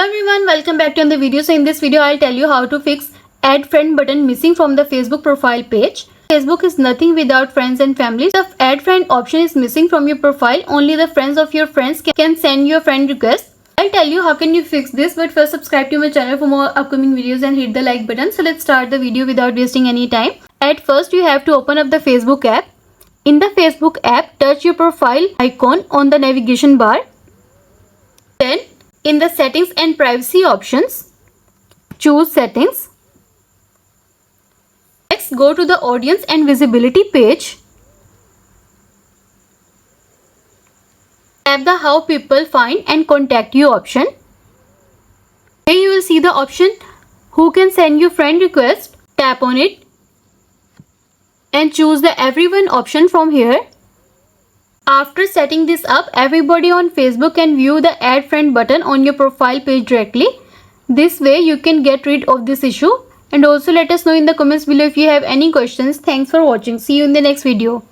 Hello everyone, welcome back to another video. So in this video I'll tell you how to fix add friend button missing from the Facebook profile page. Facebook is nothing without friends and family. The add friend option is missing from your profile. Only the friends of your friends can send you a friend request. I'll tell you how can you fix this, but first subscribe to my channel for more upcoming videos and hit the like button. So let's start the video without wasting any time. At first you have to open up the Facebook app. In the Facebook app, touch your profile icon on the navigation bar. Then in the settings and privacy options, choose settings. Next, go to the audience and visibility page. Tap the how people find and contact you option. Here you will see the option who can send you friend request. Tap on it and choose the everyone option from here. After setting this up, everybody on Facebook can view the add friend button on your profile page directly. This way you can get rid of this issue. And also let us know in the comments below if you have any questions. Thanks for watching. See you in the next video.